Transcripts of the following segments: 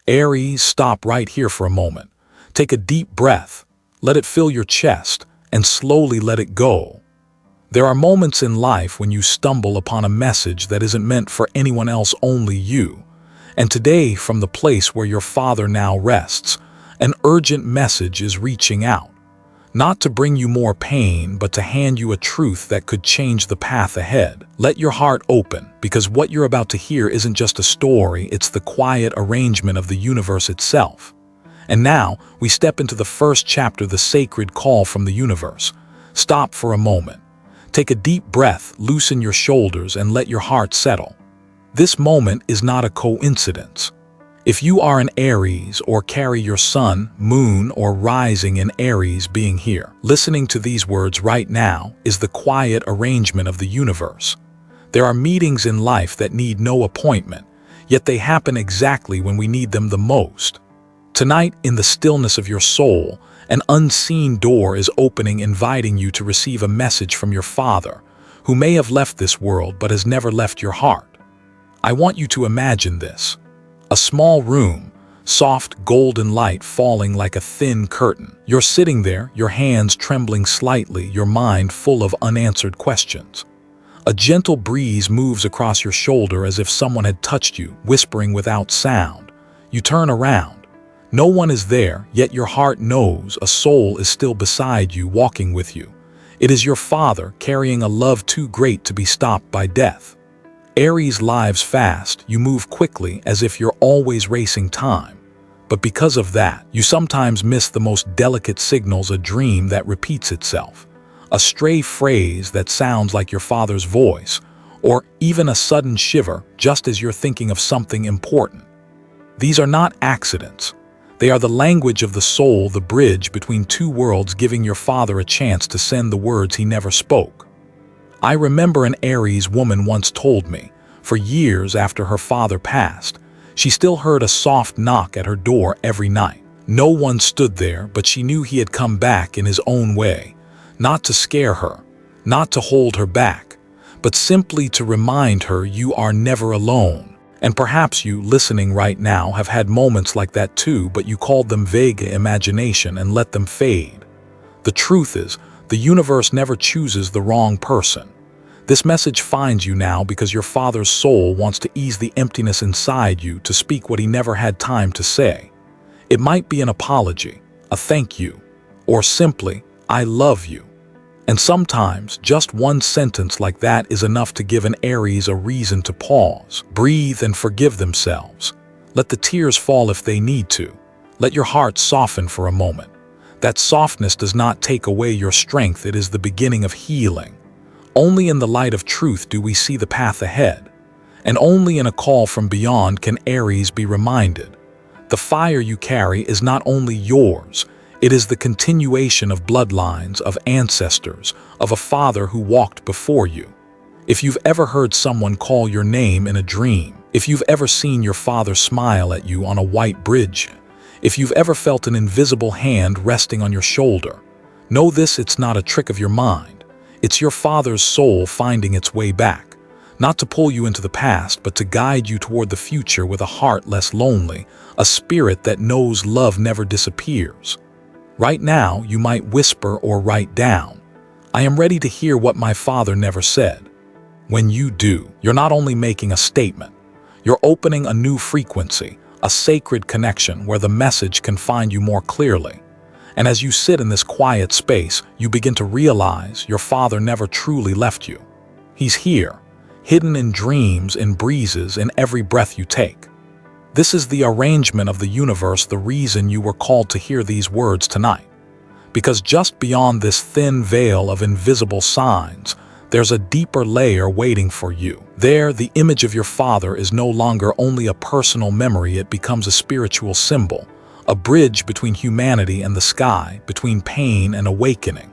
Aries, stop right here for a moment. Take a deep breath, let it fill your chest, and slowly let it go. There are moments in life when you stumble upon a message that isn't meant for anyone else, only you. And today, from the place where your father now rests, an urgent message is reaching out. Not to bring you more pain, but to hand you a truth that could change the path ahead. Let your heart open, because what you're about to hear isn't just a story, it's the quiet arrangement of the universe itself. And now, we step into the first chapter, the sacred call from the universe. Stop for a moment. Take a deep breath, loosen your shoulders, and let your heart settle. This moment is not a coincidence. If you are an Aries or carry your sun, moon, or rising in Aries, being here, listening to these words right now is the quiet arrangement of the universe. There are meetings in life that need no appointment, yet they happen exactly when we need them the most. Tonight, in the stillness of your soul, an unseen door is opening, inviting you to receive a message from your father, who may have left this world but has never left your heart. I want you to imagine this. A small room, soft golden light falling like a thin curtain. You're sitting there, your hands trembling slightly, your mind full of unanswered questions. A gentle breeze moves across your shoulder as if someone had touched you, whispering without sound. You turn around. No one is there, yet your heart knows a soul is still beside you, walking with you. It is your father, carrying a love too great to be stopped by death. Aries lives fast, you move quickly as if you're always racing time. But because of that, you sometimes miss the most delicate signals, a dream that repeats itself, a stray phrase that sounds like your father's voice, or even a sudden shiver just as you're thinking of something important. These are not accidents. They are the language of the soul, the bridge between two worlds, giving your father a chance to send the words he never spoke. I remember an Aries woman once told me, for years after her father passed, she still heard a soft knock at her door every night. No one stood there, but she knew he had come back in his own way, not to scare her, not to hold her back, but simply to remind her you are never alone. And perhaps you, listening right now, have had moments like that too, but you called them vague imagination and let them fade. The truth is, the universe never chooses the wrong person. This message finds you now because your father's soul wants to ease the emptiness inside you, to speak what he never had time to say. It might be an apology, a thank you, or simply, I love you. And sometimes, just one sentence like that is enough to give an Aries a reason to pause, breathe, and forgive themselves. Let the tears fall if they need to. Let your heart soften for a moment. That softness does not take away your strength, it is the beginning of healing. Only in the light of truth do we see the path ahead. And only in a call from beyond can Aries be reminded. The fire you carry is not only yours, it is the continuation of bloodlines, of ancestors, of a father who walked before you. If you've ever heard someone call your name in a dream, if you've ever seen your father smile at you on a white bridge, if you've ever felt an invisible hand resting on your shoulder, know this: it's not a trick of your mind. It's your father's soul finding its way back, not to pull you into the past, but to guide you toward the future with a heart less lonely, a spirit that knows love never disappears. Right now, you might whisper or write down, I am ready to hear what my father never said. When you do, you're not only making a statement, you're opening a new frequency, a sacred connection where the message can find you more clearly. And as you sit in this quiet space, you begin to realize your father never truly left you. He's here, hidden in dreams, in breezes, in every breath you take. This is the arrangement of the universe, the reason you were called to hear these words tonight. Because just beyond this thin veil of invisible signs, there's a deeper layer waiting for you. There, the image of your father is no longer only a personal memory, it becomes a spiritual symbol. A bridge between humanity and the sky, between pain and awakening.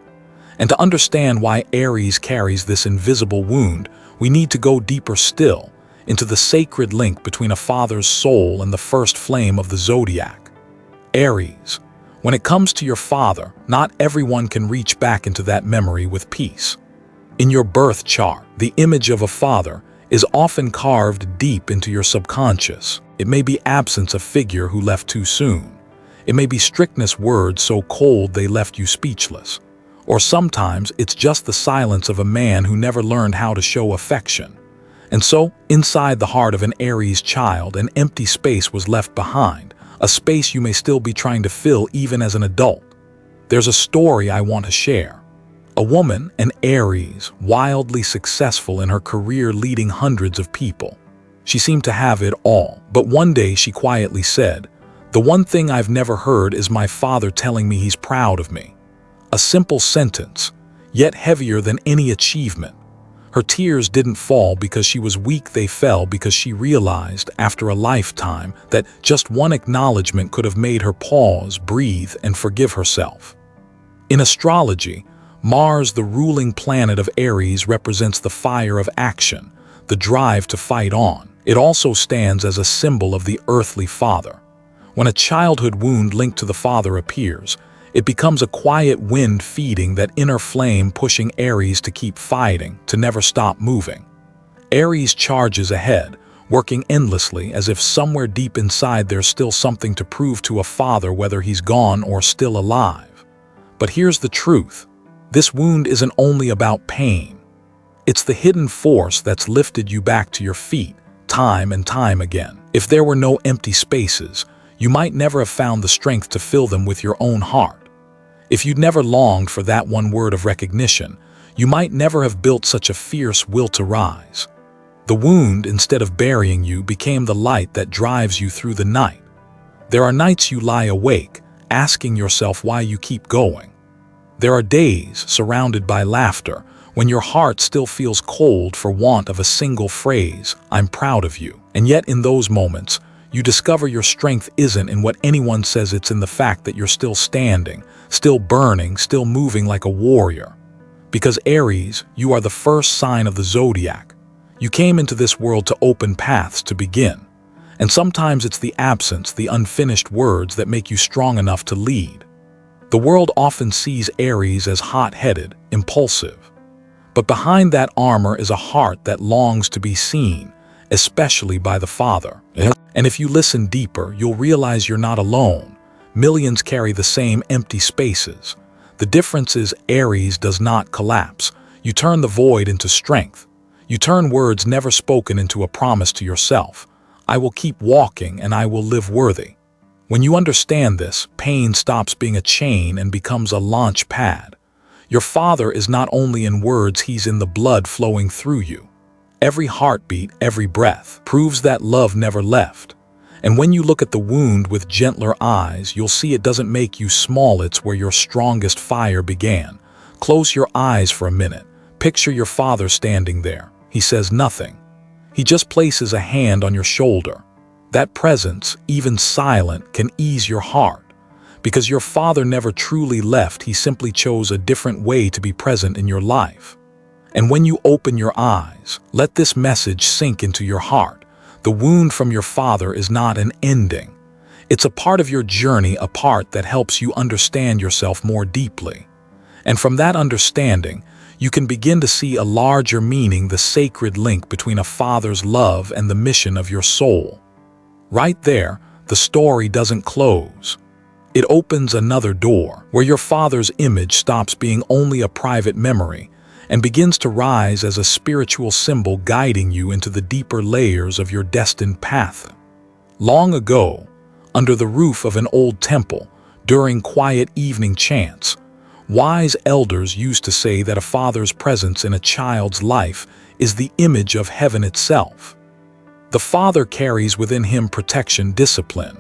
And to understand why Aries carries this invisible wound, we need to go deeper still, into the sacred link between a father's soul and the first flame of the zodiac. Aries, when it comes to your father, not everyone can reach back into that memory with peace. In your birth chart, the image of a father is often carved deep into your subconscious. It may be absence of figure who left too soon. It may be strictness words so cold they left you speechless. Or sometimes it's just the silence of a man who never learned how to show affection. And so, inside the heart of an Aries child, an empty space was left behind, a space you may still be trying to fill even as an adult. There's a story I want to share. A woman, an Aries, wildly successful in her career leading hundreds of people. She seemed to have it all, but one day she quietly said, "The one thing I've never heard is my father telling me he's proud of me." A simple sentence, yet heavier than any achievement. Her tears didn't fall because she was weak, they fell because she realized, after a lifetime, that just one acknowledgement could have made her pause, breathe, and forgive herself. In astrology, Mars, the ruling planet of Aries, represents the fire of action, the drive to fight on. It also stands as a symbol of the earthly father. When a childhood wound linked to the father appears, it becomes a quiet wind feeding that inner flame, pushing Aries to keep fighting, to never stop moving. Aries charges ahead, working endlessly as if somewhere deep inside there's still something to prove to a father, whether he's gone or still alive. But here's the truth. This wound isn't only about pain. It's the hidden force that's lifted you back to your feet, time and time again. If there were no empty spaces, you might never have found the strength to fill them with your own heart. If you'd never longed for that one word of recognition, you might never have built such a fierce will to rise. The wound, instead of burying you, became the light that drives you through the night. There are nights you lie awake, asking yourself why you keep going. There are days, surrounded by laughter, when your heart still feels cold for want of a single phrase, "I'm proud of you." And yet in those moments, you discover your strength isn't in what anyone says, it's in the fact that you're still standing, still burning, still moving like a warrior. Because Aries, you are the first sign of the zodiac. You came into this world to open paths, to begin. And sometimes it's the absence, the unfinished words that make you strong enough to lead. The world often sees Aries as hot-headed, impulsive. But behind that armor is a heart that longs to be seen, especially by the Father. And if you listen deeper, you'll realize you're not alone. Millions carry the same empty spaces. The difference is Aries does not collapse. You turn the void into strength. You turn words never spoken into a promise to yourself. I will keep walking and I will live worthy. When you understand this, pain stops being a chain and becomes a launch pad. Your Father is not only in words, he's in the blood flowing through you. Every heartbeat, every breath, proves that love never left. And when you look at the wound with gentler eyes, you'll see it doesn't make you small, it's where your strongest fire began. Close your eyes for a minute. Picture your father standing there. He says nothing. He just places a hand on your shoulder. That presence, even silent, can ease your heart. Because your father never truly left, he simply chose a different way to be present in your life. And when you open your eyes, let this message sink into your heart. The wound from your father is not an ending. It's a part of your journey, a part that helps you understand yourself more deeply. And from that understanding, you can begin to see a larger meaning, the sacred link between a father's love and the mission of your soul. Right there, the story doesn't close. It opens another door, where your father's image stops being only a private memory and begins to rise as a spiritual symbol, guiding you into the deeper layers of your destined path. Long ago, under the roof of an old temple, during quiet evening chants, wise elders used to say that a father's presence in a child's life is the image of heaven itself. The father carries within him protection, discipline,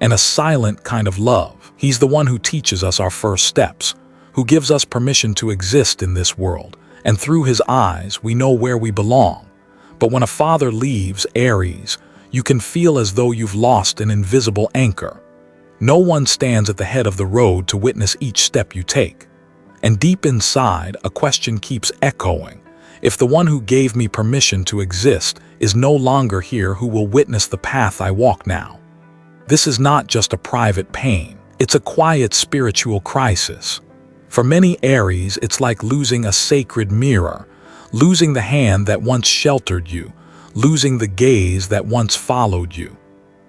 and a silent kind of love. He's the one who teaches us our first steps, who gives us permission to exist in this world, and through his eyes we know where we belong. But when a father leaves, Aries, you can feel as though you've lost an invisible anchor. No one stands at the head of the road to witness each step you take. And deep inside, a question keeps echoing. If the one who gave me permission to exist is no longer here, who will witness the path I walk now? This is not just a private pain. It's a quiet spiritual crisis. For many Aries, it's like losing a sacred mirror, losing the hand that once sheltered you, losing the gaze that once followed you.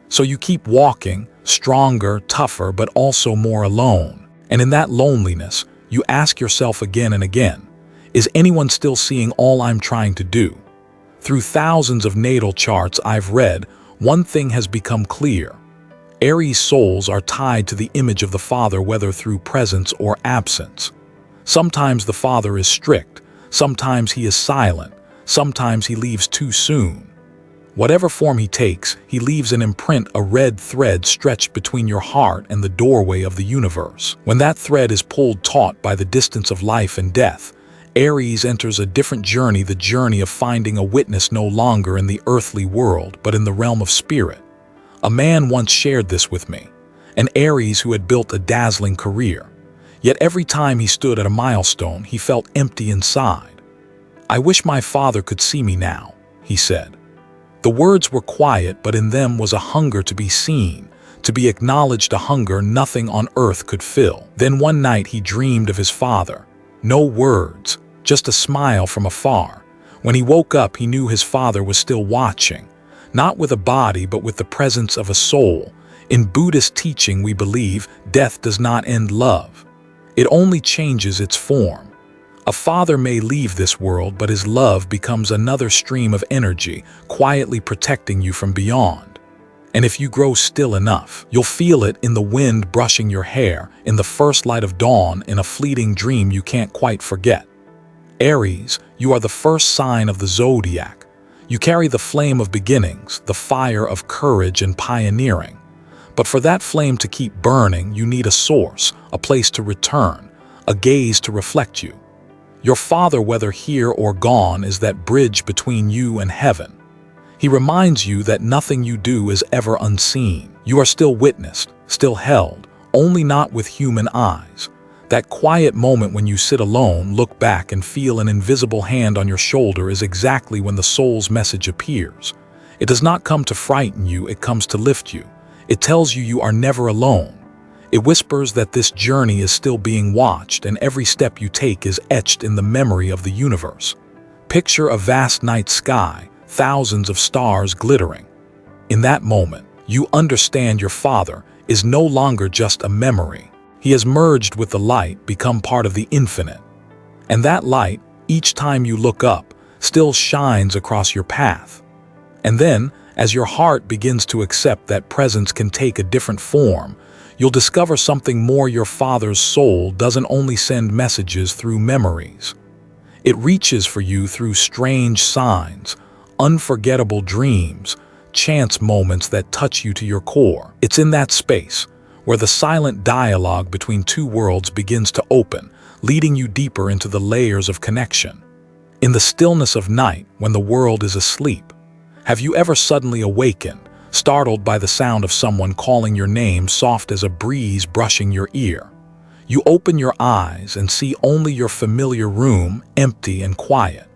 So you keep walking, stronger, tougher, but also more alone. And in that loneliness, you ask yourself again and again, is anyone still seeing all I'm trying to do? Through thousands of natal charts I've read, one thing has become clear. Aries souls are tied to the image of the father, whether through presence or absence. Sometimes the father is strict, sometimes he is silent, sometimes he leaves too soon. Whatever form he takes, he leaves an imprint, a red thread stretched between your heart and the doorway of the universe. When that thread is pulled taut by the distance of life and death, Aries enters a different journey, the journey of finding a witness no longer in the earthly world, but in the realm of spirit. A man once shared this with me, an Aries who had built a dazzling career. Yet every time he stood at a milestone, he felt empty inside. "I wish my father could see me now," he said. The words were quiet, but in them was a hunger to be seen, to be acknowledged, a hunger nothing on earth could fill. Then one night he dreamed of his father. No words, just a smile from afar. When he woke up, he knew his father was still watching, not with a body, but with the presence of a soul. In Buddhist teaching, we believe death does not end love. It only changes its form. A father may leave this world, but his love becomes another stream of energy, quietly protecting you from beyond. And if you grow still enough, you'll feel it in the wind brushing your hair, in the first light of dawn, in a fleeting dream you can't quite forget. Aries, you are the first sign of the zodiac. You carry the flame of beginnings, the fire of courage and pioneering. But for that flame to keep burning, you need a source, a place to return, a gaze to reflect you. Your father, whether here or gone, is that bridge between you and heaven. He reminds you that nothing you do is ever unseen. You are still witnessed, still held, only not with human eyes. That quiet moment when you sit alone, look back, and feel an invisible hand on your shoulder is exactly when the soul's message appears. It does not come to frighten you, it comes to lift you. It tells you you are never alone. It whispers that this journey is still being watched, and every step you take is etched in the memory of the universe. Picture a vast night sky, thousands of stars glittering. In that moment, you understand your father is no longer just a memory. He has merged with the light, become part of the infinite. And that light, each time you look up, still shines across your path. And then, as your heart begins to accept that presence can take a different form, you'll discover something more. Your father's soul doesn't only send messages through memories. It reaches for you through strange signs, unforgettable dreams, chance moments that touch you to your core. It's in that space where the silent dialogue between two worlds begins to open, leading you deeper into the layers of connection. In the stillness of night, when the world is asleep, have you ever suddenly awakened, startled by the sound of someone calling your name, soft as a breeze brushing your ear? You open your eyes and see only your familiar room, empty and quiet.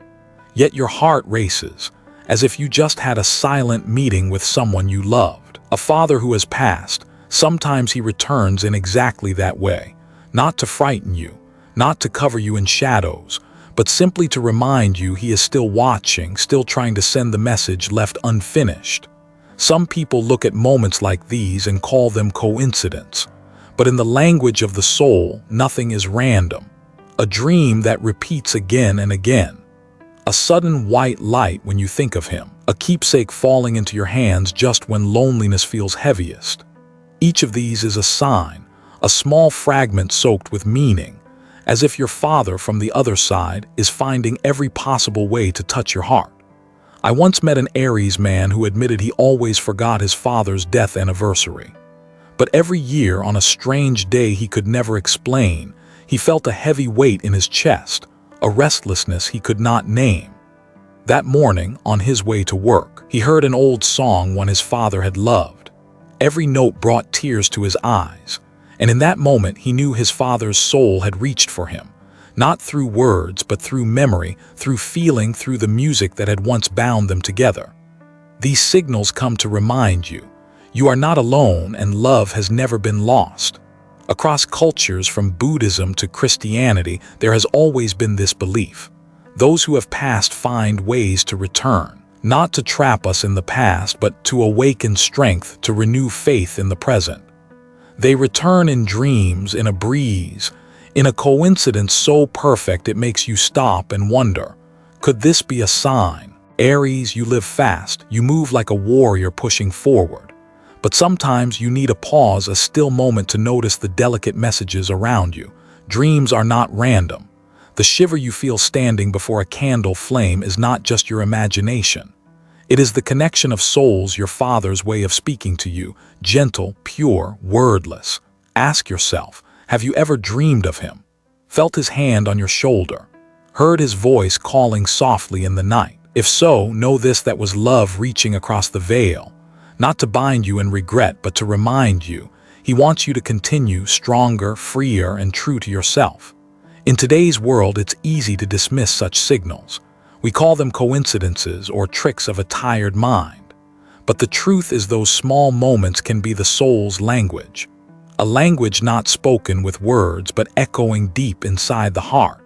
Yet your heart races, as if you just had a silent meeting with someone you loved. A father who has passed, sometimes he returns in exactly that way, not to frighten you, not to cover you in shadows, but simply to remind you he is still watching, still trying to send the message left unfinished. Some people look at moments like these and call them coincidence, but in the language of the soul, nothing is random. A dream that repeats again and again. A sudden white light when you think of him, a keepsake falling into your hands just when loneliness feels heaviest. Each of these is a sign, a small fragment soaked with meaning, as if your father from the other side is finding every possible way to touch your heart. I once met an Aries man who admitted he always forgot his father's death anniversary. But every year, on a strange day he could never explain, he felt a heavy weight in his chest, a restlessness he could not name. That morning, on his way to work, he heard an old song one his father had loved. Every note brought tears to his eyes, and in that moment he knew his father's soul had reached for him, not through words but through memory, through feeling, through the music that had once bound them together. These signals come to remind you, you are not alone and love has never been lost. Across cultures from Buddhism to Christianity, there has always been this belief. Those who have passed find ways to return. not to trap us in the past, but to awaken strength, to renew faith in the present. They return in dreams, in a breeze, in a coincidence so perfect it makes you stop and wonder, could this be a sign? Aries, you live fast, you move like a warrior pushing forward. But sometimes you need a pause, a still moment to notice the delicate messages around you. Dreams are not random. The shiver you feel standing before a candle flame is not just your imagination. It is the connection of souls, your father's way of speaking to you, gentle, pure, wordless. Ask yourself, have you ever dreamed of him? Felt his hand on your shoulder? Heard his voice calling softly in the night? If so, know this: that was love reaching across the veil, not to bind you in regret, but to remind you. He wants you to continue stronger, freer, and true to yourself. In today's world, it's easy to dismiss such signals. We call them coincidences or tricks of a tired mind. But the truth is, those small moments can be the soul's language. A language not spoken with words, but echoing deep inside the heart.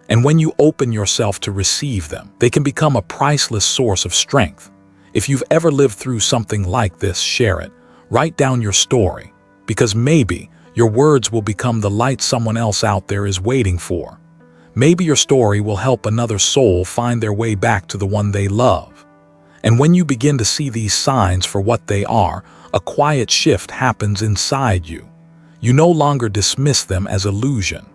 And when you open yourself to receive them, they can become a priceless source of strength. If you've ever lived through something like this, share it. Write down your story, because maybe your words will become the light someone else out there is waiting for. Maybe your story will help another soul find their way back to the one they love. And when you begin to see these signs for what they are, a quiet shift happens inside you. You no longer dismiss them as illusion.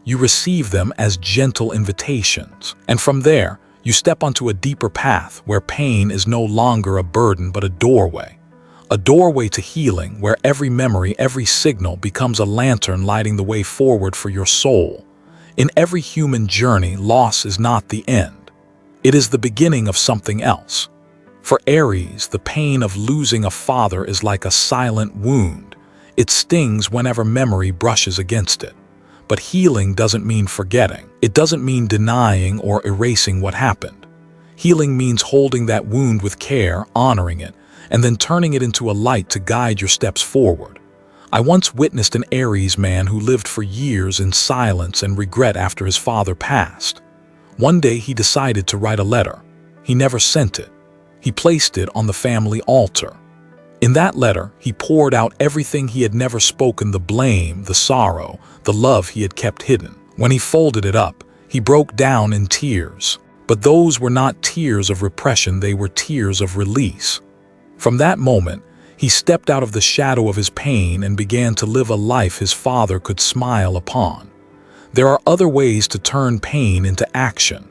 You receive them as gentle invitations. And from there, you step onto a deeper path where pain is no longer a burden but a doorway. A doorway to healing, where every memory, every signal becomes a lantern lighting the way forward for your soul. In every human journey, loss is not the end. It is the beginning of something else. For Aries, the pain of losing a father is like a silent wound. It stings whenever memory brushes against it. But healing doesn't mean forgetting. It doesn't mean denying or erasing what happened. Healing means holding that wound with care, honoring it, and then turning it into a light to guide your steps forward. I once witnessed an Aries man who lived for years in silence and regret after his father passed. One day he decided to write a letter. He never sent it. He placed it on the family altar. In that letter, he poured out everything he had never spoken: the blame, the sorrow, the love he had kept hidden. When he folded it up, he broke down in tears. But those were not tears of repression, they were tears of release. From that moment, he stepped out of the shadow of his pain and began to live a life his father could smile upon. There are other ways to turn pain into action.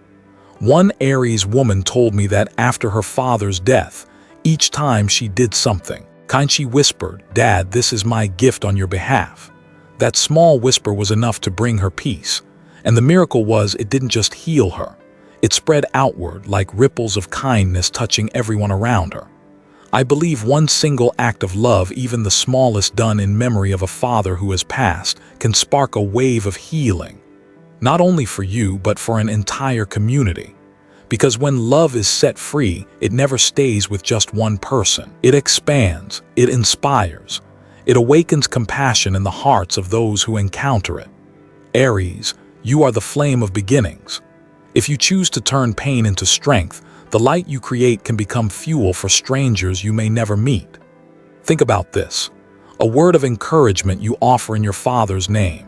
One Aries woman told me that after her father's death, each time she did something kind, she whispered, "Dad, this is my gift on your behalf." That small whisper was enough to bring her peace. And the miracle was, it didn't just heal her. It spread outward like ripples of kindness, touching everyone around her. I believe one single act of love, even the smallest, done in memory of a father who has passed, can spark a wave of healing. Not only for you, but for an entire community. Because when love is set free, it never stays with just one person. It expands, it inspires, it awakens compassion in the hearts of those who encounter it. Aries, you are the flame of beginnings. If you choose to turn pain into strength, the light you create can become fuel for strangers you may never meet. Think about this: a word of encouragement you offer in your father's name,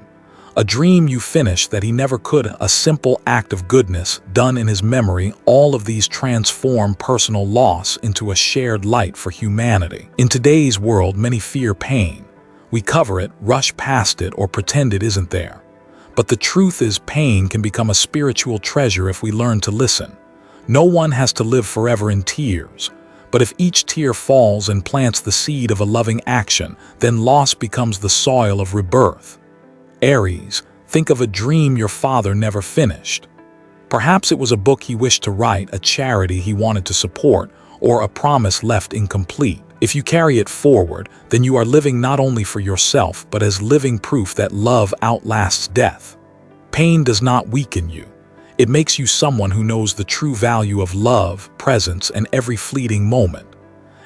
a dream you finish that he never could, a simple act of goodness done in his memory. All of these transform personal loss into a shared light for humanity. In today's world, many fear pain. We cover it, rush past it, or pretend it isn't there. But the truth is, pain can become a spiritual treasure if we learn to listen. No one has to live forever in tears. But if each tear falls and plants the seed of a loving action, then loss becomes the soil of rebirth. Aries, think of a dream your father never finished. Perhaps it was a book he wished to write, a charity he wanted to support, or a promise left incomplete. If you carry it forward, then you are living not only for yourself, but as living proof that love outlasts death. Pain does not weaken you. It makes you someone who knows the true value of love, presence, and every fleeting moment.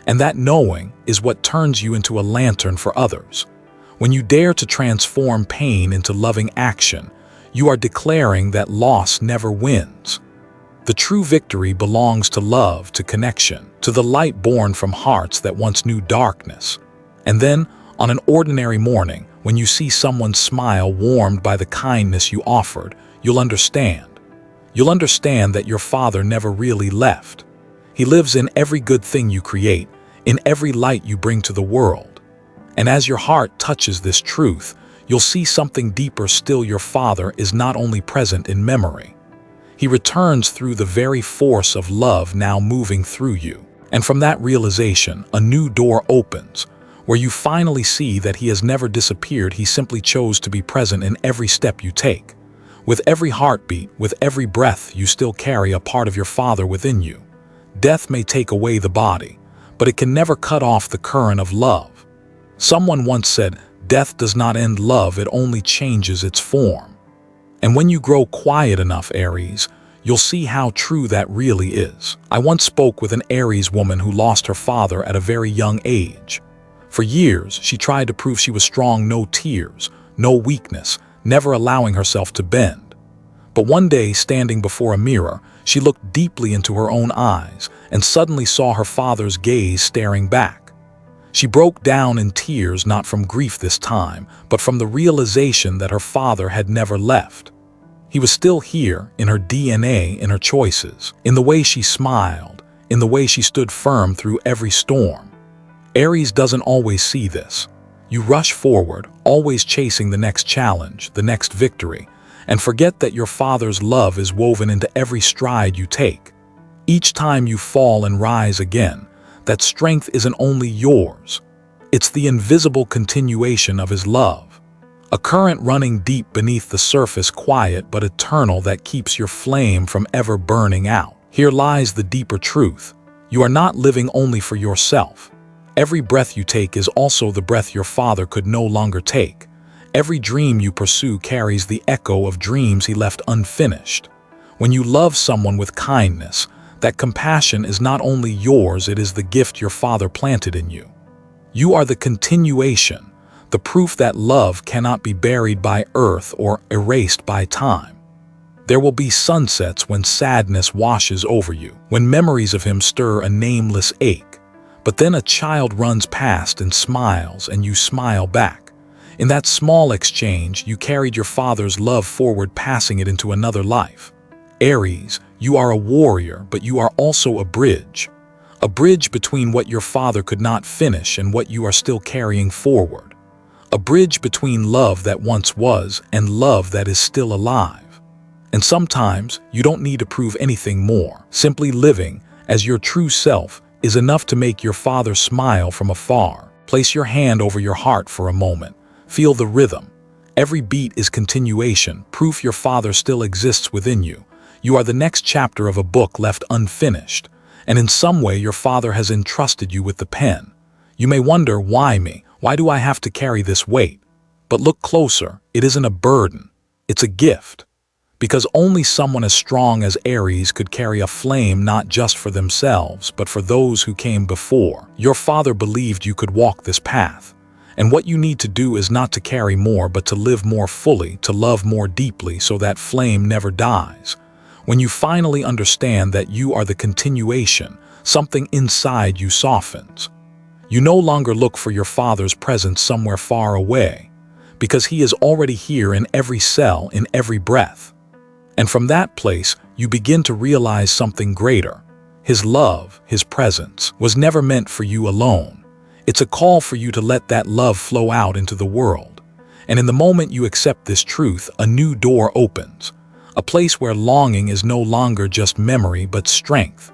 And that knowing is what turns you into a lantern for others. When you dare to transform pain into loving action, you are declaring that loss never wins. The true victory belongs to love, to connection, to the light born from hearts that once knew darkness. And then, on an ordinary morning, when you see someone's smile warmed by the kindness you offered, you'll understand. You'll understand that your Father never really left. He lives in every good thing you create, in every light you bring to the world. And as your heart touches this truth, you'll see something deeper still. Your Father is not only present in memory. He returns through the very force of love now moving through you. And from that realization, a new door opens, where you finally see that He has never disappeared. He simply chose to be present in every step you take. With every heartbeat, with every breath, you still carry a part of your Father within you. Death may take away the body, but it can never cut off the current of love. Someone once said, "Death does not end love, it only changes its form." And when you grow quiet enough, Aries, you'll see how true that really is. I once spoke with an Aries woman who lost her father at a very young age. For years, she tried to prove she was strong, no tears, no weakness, never allowing herself to bend. But one day, standing before a mirror, she looked deeply into her own eyes and suddenly saw her father's gaze staring back. She broke down in tears, not from grief this time, but from the realization that her father had never left. He was still here, in her DNA, in her choices, in the way she smiled, in the way she stood firm through every storm. Aries doesn't always see this. You rush forward, always chasing the next challenge, the next victory, and forget that your Father's love is woven into every stride you take. Each time you fall and rise again, that strength isn't only yours. It's the invisible continuation of His love. A current running deep beneath the surface, quiet but eternal, that keeps your flame from ever burning out. Here lies the deeper truth. You are not living only for yourself. Every breath you take is also the breath your Father could no longer take. Every dream you pursue carries the echo of dreams He left unfinished. When you love someone with kindness, that compassion is not only yours, it is the gift your Father planted in you. You are the continuation, the proof that love cannot be buried by earth or erased by time. There will be sunsets when sadness washes over you, when memories of Him stir a nameless ache. But then a child runs past and smiles, and you smile back. In that small exchange, you carried your Father's love forward, passing it into another life. Aries, you are a warrior, but you are also a bridge. A bridge between what your Father could not finish and what you are still carrying forward. A bridge between love that once was and love that is still alive. And sometimes, you don't need to prove anything more. Simply living as your true self is enough to make your Father smile from afar. Place your hand over your heart for a moment. Feel the rhythm. Every beat is continuation, proof your Father still exists within you. You are the next chapter of a book left unfinished, and in some way your Father has entrusted you with the pen. You may wonder, why me? Why do I have to carry this weight? But look closer, it isn't a burden, it's a gift. Because only someone as strong as Aries could carry a flame, not just for themselves, but for those who came before. Your Father believed you could walk this path. And what you need to do is not to carry more, but to live more fully, to love more deeply, so that flame never dies. When you finally understand that you are the continuation, something inside you softens. You no longer look for your Father's presence somewhere far away, because He is already here in every cell, in every breath. And from that place, you begin to realize something greater. His love, His presence, was never meant for you alone. It's a call for you to let that love flow out into the world. And in the moment you accept this truth, a new door opens. A place where longing is no longer just memory, but strength.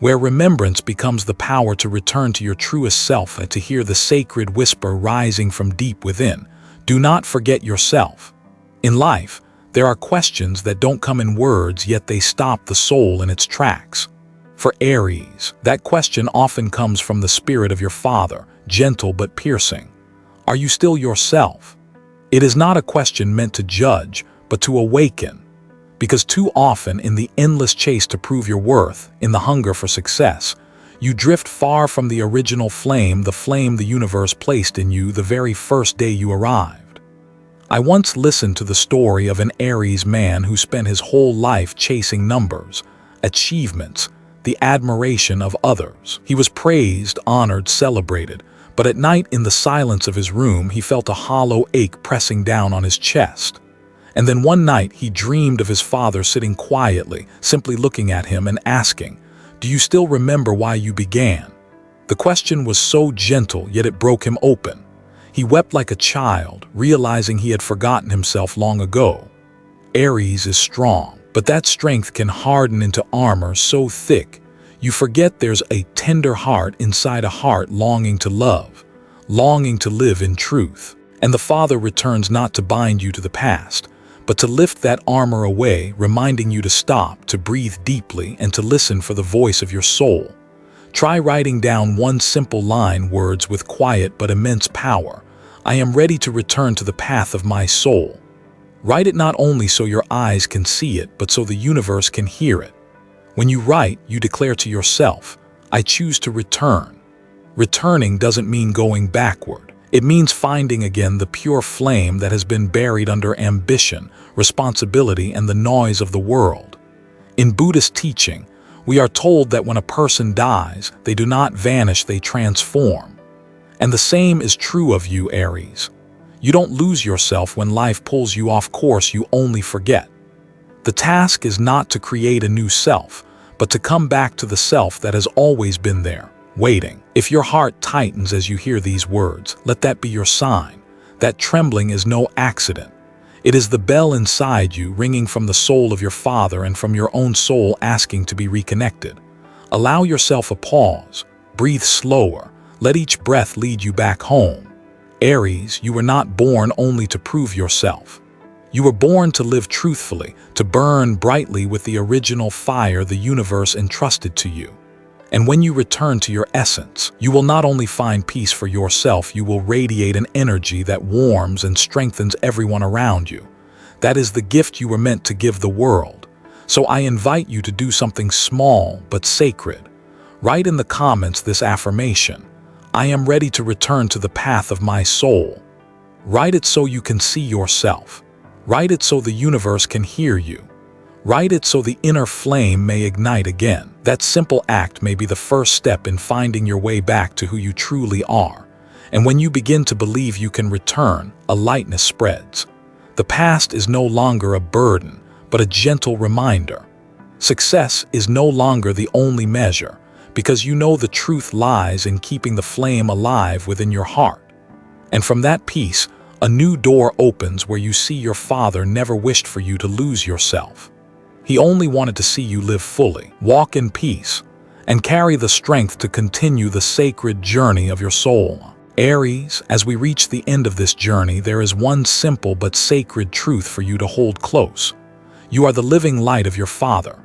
Where remembrance becomes the power to return to your truest self and to hear the sacred whisper rising from deep within. Do not forget yourself. In life, there are questions that don't come in words, yet they stop the soul in its tracks. For Aries, that question often comes from the spirit of your Father, gentle but piercing. Are you still yourself? It is not a question meant to judge, but to awaken. Because too often, in the endless chase to prove your worth, in the hunger for success, you drift far from the original flame the universe placed in you the very first day you arrived. I once listened to the story of an Aries man who spent his whole life chasing numbers, achievements, the admiration of others. He was praised, honored, celebrated, but at night in the silence of his room he felt a hollow ache pressing down on his chest. And then one night he dreamed of his father sitting quietly, simply looking at him and asking, "Do you still remember why you began?" The question was so gentle, yet it broke him open. He wept like a child, realizing he had forgotten himself long ago. Aries is strong, but that strength can harden into armor so thick you forget there's a tender heart inside a heart longing to love, longing to live in truth. And the Father returns not to bind you to the past, but to lift that armor away, reminding you to stop, to breathe deeply, and to listen for the voice of your soul. Try writing down one simple line, words with quiet but immense power. "I am ready to return to the path of my soul." Write it not only so your eyes can see it, but so the universe can hear it. When you write, you declare to yourself, "I choose to return." Returning doesn't mean going backward. It means finding again the pure flame that has been buried under ambition, responsibility, and the noise of the world. In Buddhist teaching, we are told that when a person dies, they do not vanish, they transform. And the same is true of you, Aries. You don't lose yourself when life pulls you off course, you only forget. The task is not to create a new self, but to come back to the self that has always been there, waiting. If your heart tightens as you hear these words, let that be your sign. That trembling is no accident. It is the bell inside you ringing from the soul of your Father and from your own soul asking to be reconnected. Allow yourself a pause. Breathe slower. Let each breath lead you back home. Aries, you were not born only to prove yourself. You were born to live truthfully, to burn brightly with the original fire the universe entrusted to you. And when you return to your essence, you will not only find peace for yourself, you will radiate an energy that warms and strengthens everyone around you. That is the gift you were meant to give the world. So I invite you to do something small but sacred. Write in the comments this affirmation: "I am ready to return to the path of my soul." Write it so you can see yourself. Write it so the universe can hear you. Write it so the inner flame may ignite again. That simple act may be the first step in finding your way back to who you truly are. And when you begin to believe you can return, a lightness spreads. The past is no longer a burden, but a gentle reminder. Success is no longer the only measure, because you know the truth lies in keeping the flame alive within your heart. And from that peace, a new door opens where you see your Father never wished for you to lose yourself. He only wanted to see you live fully, walk in peace, and carry the strength to continue the sacred journey of your soul. Aries, as we reach the end of this journey, there is one simple but sacred truth for you to hold close. You are the living light of your Father.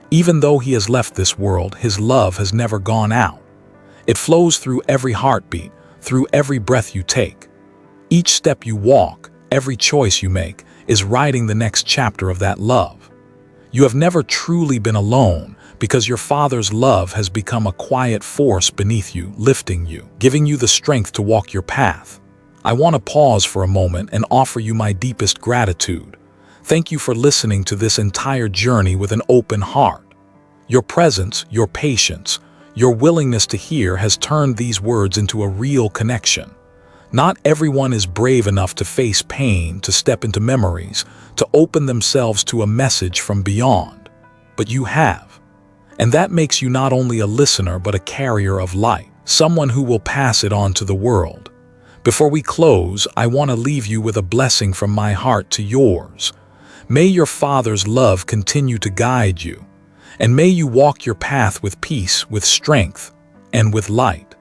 Even though he has left this world, his love has never gone out. It flows through every heartbeat, through every breath you take. Each step you walk, every choice you make, is writing the next chapter of that love. You have never truly been alone because your Father's love has become a quiet force beneath you, lifting you, giving you the strength to walk your path. I want to pause for a moment and offer you my deepest gratitude. Thank you for listening to this entire journey with an open heart. Your presence, your patience, your willingness to hear has turned these words into a real connection. Not everyone is brave enough to face pain, to step into memories, to open themselves to a message from beyond. But you have. And that makes you not only a listener but a carrier of light, someone who will pass it on to the world. Before we close, I want to leave you with a blessing from my heart to yours. May your Father's love continue to guide you, and may you walk your path with peace, with strength, and with light.